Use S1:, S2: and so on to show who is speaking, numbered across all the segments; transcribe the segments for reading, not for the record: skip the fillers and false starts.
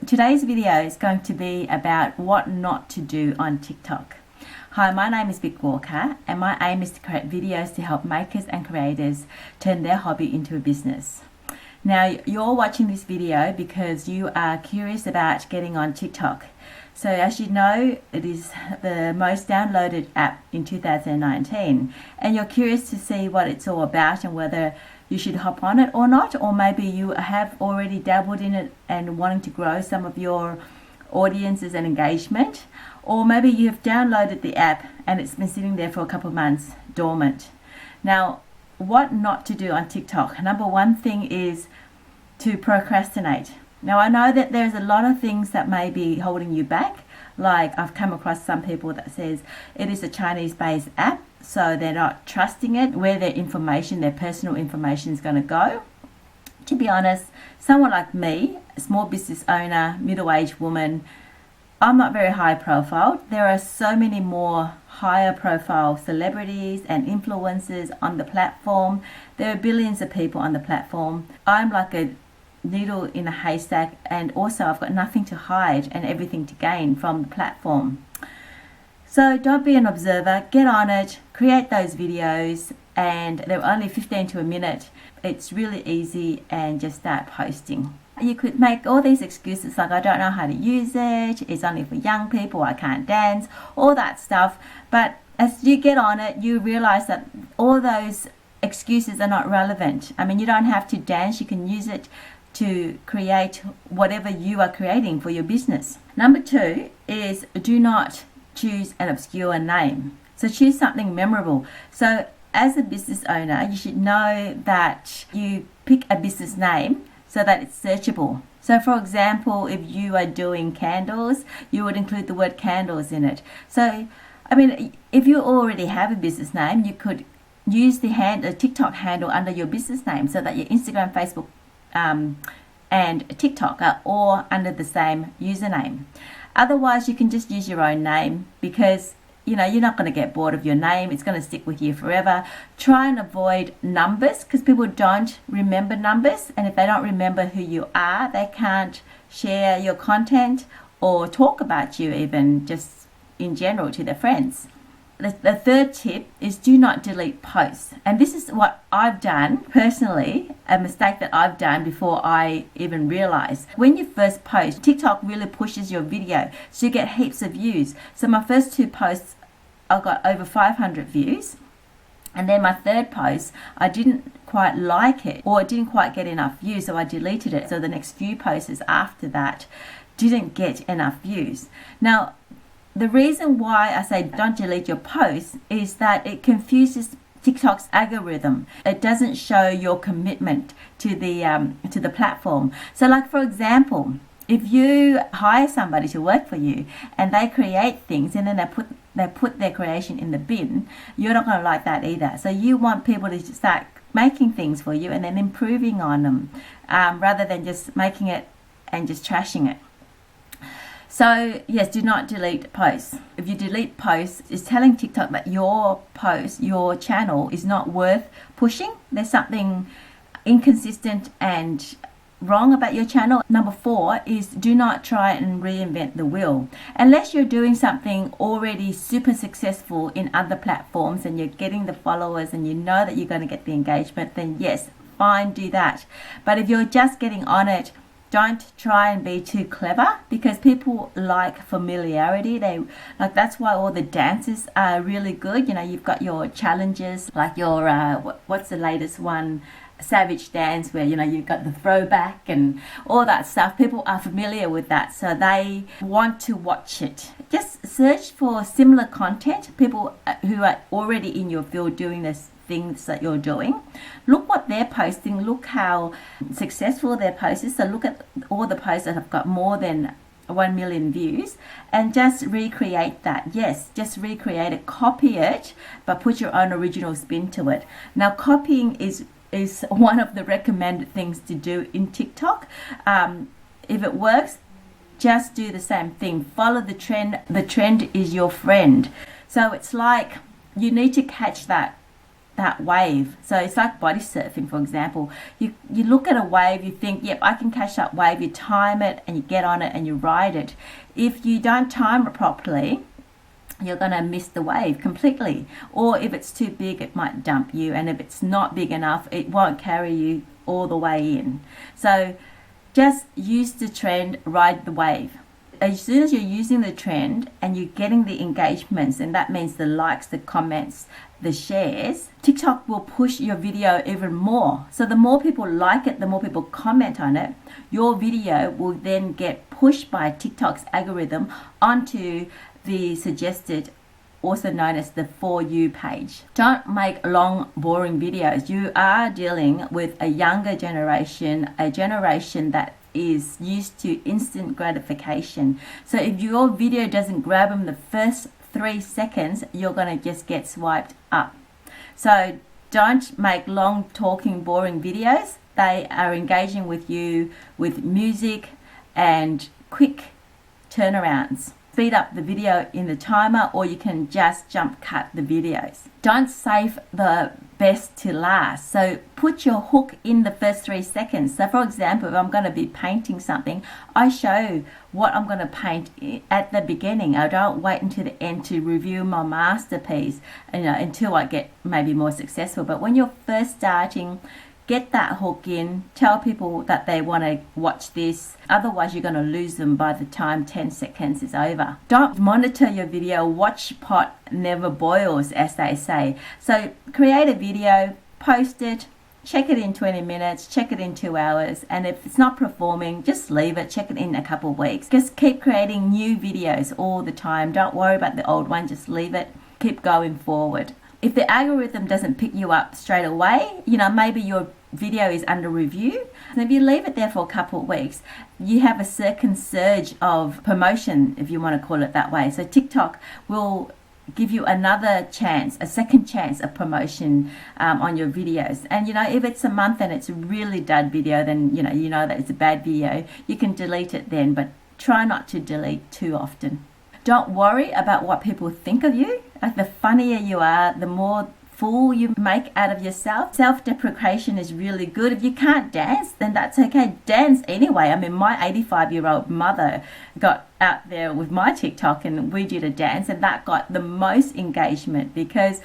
S1: Today's video is going to be about what not to do on TikTok. Hi, my name is Vic Walker and my aim is to create videos to help makers and creators turn their hobby into a business. Now, you're watching this video because you are curious about getting on TikTok. So as you know, it is the most downloaded app in 2019 and you're curious to see what it's all about and whether you should hop on it or not, or maybe you have already dabbled in it and wanting to grow some of your audiences and engagement, or maybe you've downloaded the app and it's been sitting there for a couple of months dormant. Now, what not to do on TikTok? Number one thing is to procrastinate. Now, I know that there's a lot of things that may be holding you back. Like I've come across some people that says it is a Chinese-based app, so they're not trusting it, where their information, their personal information is going to go. To be honest, someone like me, a small business owner, middle-aged woman, I'm not very high profile. There are so many more higher profile celebrities and influencers on the platform. There are billions of people on the platform. I'm like a needle in a haystack, and also I've got nothing to hide and everything to gain from the platform. So don't be an observer, get on it, create those videos, and they're only 15 to a minute. It's really easy, and just start posting. You could make all these excuses like I don't know how to use it, it's only for young people, I can't dance, all that stuff. But as you get on it, you realize that all those excuses are not relevant. I mean, you don't have to dance, you can use it to create whatever you are creating for your business. Number two is do not choose an obscure name. So choose something memorable. So as a business owner, you should know that you pick a business name so that it's searchable. So for example, if you are doing candles, you would include the word candles in it. So, I mean, if you already have a business name, you could use the TikTok handle under your business name so that your Instagram, Facebook, and TikTok are all under the same username. Otherwise, you can just use your own name because you're not going to get bored of your name. It's going to stick with you forever. Try and avoid numbers because people don't remember numbers, and if they don't remember who you are, they can't share your content or talk about you even just in general to their friends. The third tip is do not delete posts. And this is what I've done personally, a mistake that I've done before I even realized. When you first post, TikTok really pushes your video, so you get heaps of views. So my first two posts, I got over 500 views. And then my third post, I didn't quite like it, or it didn't quite get enough views, so I deleted it. So the next few posts after that didn't get enough views. Now, the reason why I say don't delete your posts is that it confuses TikTok's algorithm. It doesn't show your commitment to the platform. So like for example, if you hire somebody to work for you and they create things and then they put their creation in the bin, you're not going to like that either. So you want people to start making things for you and then improving on them, rather than just making it and just trashing it. So yes, do not delete posts. If you delete posts, it's telling TikTok that your post, your channel is not worth pushing. There's something inconsistent and wrong about your channel. Number four is do not try and reinvent the wheel. Unless you're doing something already super successful in other platforms and you're getting the followers and you know that you're going to get the engagement, then yes, fine, do that. But if you're just getting on it, don't try and be too clever because people like familiarity. That's why all the dances are really good. You've got your challenges like your what's the latest one, Savage Dance, where you've got the throwback and all that stuff. People are familiar with that, so they want to watch it. Just search for similar content, people who are already in your field doing this things that you're doing. Look what they're posting, look how successful their post is. So look at all the posts that have got more than 1 million views and just recreate that. Yes, just recreate it, copy it, but put your own original spin to it. Now, copying is one of the recommended things to do in TikTok. If it works, just do the same thing. Follow the trend. The trend is your friend. So it's like you need to catch that that wave. So it's like body surfing, for example. You look at a wave, you think, yep, I can catch that wave. You time it and you get on it and you ride it. If you don't time it properly, you're going to miss the wave completely. Or if it's too big, it might dump you. And if it's not big enough, it won't carry you all the way in. So just use the trend, ride the wave. As soon as you're using the trend and you're getting the engagements, and that means the likes, the comments, the shares, TikTok will push your video even more. So the more people like it, the more people comment on it, your video will then get pushed by TikTok's algorithm onto the suggested, also known as the For You page. Don't make long, boring videos. You are dealing with a younger generation, a generation that is used to instant gratification. So if your video doesn't grab them the first 3 seconds, you're going to just get swiped up. So don't make long, talking, boring videos. They are engaging with you with music and quick turnarounds. Speed up the video in the timer, or you can just jump cut the videos. Don't save the best to last. So put your hook in the first 3 seconds. So for example, if I'm going to be painting something, I show what I'm going to paint at the beginning. I don't wait until the end to review my masterpiece, until I get maybe more successful. But when you're first starting, get that hook in, tell people that they want to watch this. Otherwise, you're going to lose them by the time 10 seconds is over. Don't monitor your video. Watch pot never boils, as they say. So create a video, post it, check it in 20 minutes, check it in 2 hours. And if it's not performing, just leave it, check it in a couple of weeks. Just keep creating new videos all the time. Don't worry about the old one, just leave it. Keep going forward. If the algorithm doesn't pick you up straight away, maybe your video is under review. And if you leave it there for a couple of weeks, you have a second surge of promotion, if you want to call it that way. So TikTok will give you another chance, a second chance of promotion on your videos. And if it's a month and it's a really dud video, then you know that it's a bad video. You can delete it then, but try not to delete too often. Don't worry about what people think of you. Like, the funnier you are, the more fool you make out of yourself. Self-deprecation is really good. If you can't dance, then that's okay. Dance anyway. I mean, my 85-year-old mother got out there with my TikTok and we did a dance, and that got the most engagement because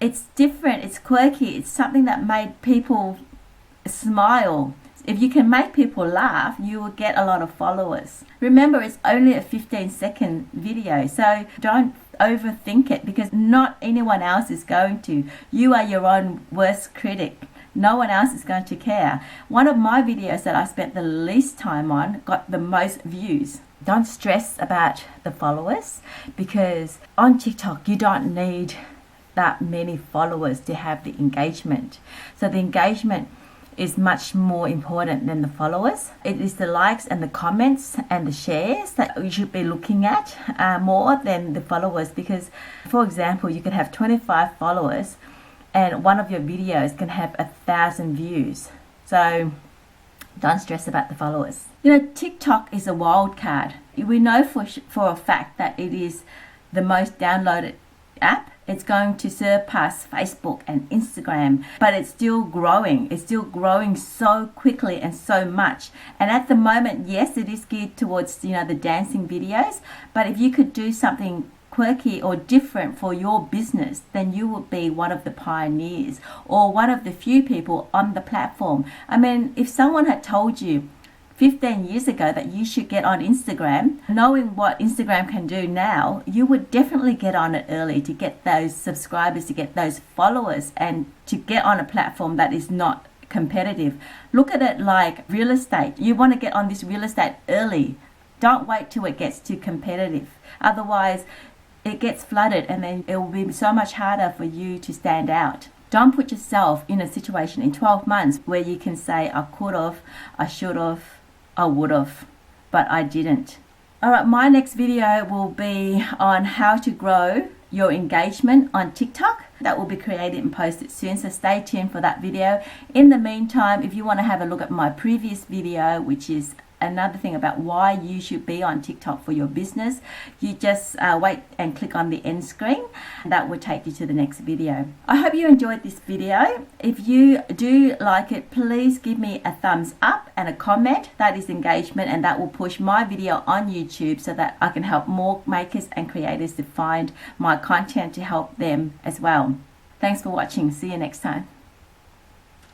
S1: it's different, it's quirky, it's something that made people smile. If you can make people laugh, you will get a lot of followers. Remember, it's only a 15-second video, so don't overthink it, because not anyone else is going to. You are your own worst critic. No one else is going to care. One of my videos that I spent the least time on got the most views. Don't stress about the followers, because on TikTok you don't need that many followers to have the engagement. So the engagement is much more important than the followers. It is the likes and the comments and the shares that you should be looking at more than the followers, because, for example, you could have 25 followers and one of your videos can have 1,000 views. So don't stress about the followers. TikTok is a wild card. We know for a fact that it is the most downloaded app. It's going to surpass Facebook and Instagram, but it's still growing. It's still growing so quickly and so much. And at the moment, yes, it is geared towards, the dancing videos, but if you could do something quirky or different for your business, then you would be one of the pioneers or one of the few people on the platform. I mean, if someone had told you 15 years ago that you should get on Instagram, knowing what Instagram can do now, you would definitely get on it early to get those subscribers, to get those followers, and to get on a platform that is not competitive. Look at it like real estate. You want to get on this real estate early. Don't wait till it gets too competitive. Otherwise, it gets flooded and then it will be so much harder for you to stand out. Don't put yourself in a situation in 12 months where you can say, I could have, I should have, I would have, but I didn't. All right, my next video will be on how to grow your engagement on TikTok. That will be created and posted soon, so stay tuned for that video. In the meantime, if you want to have a look at my previous video, which is another thing about why you should be on TikTok for your business, you just wait and click on the end screen. That will take you to the next video. I hope you enjoyed this video. If you do like it, please give me a thumbs up and a comment. That is engagement, and that will push my video on YouTube so that I can help more makers and creators to find my content to help them as well. Thanks for watching. See you next time.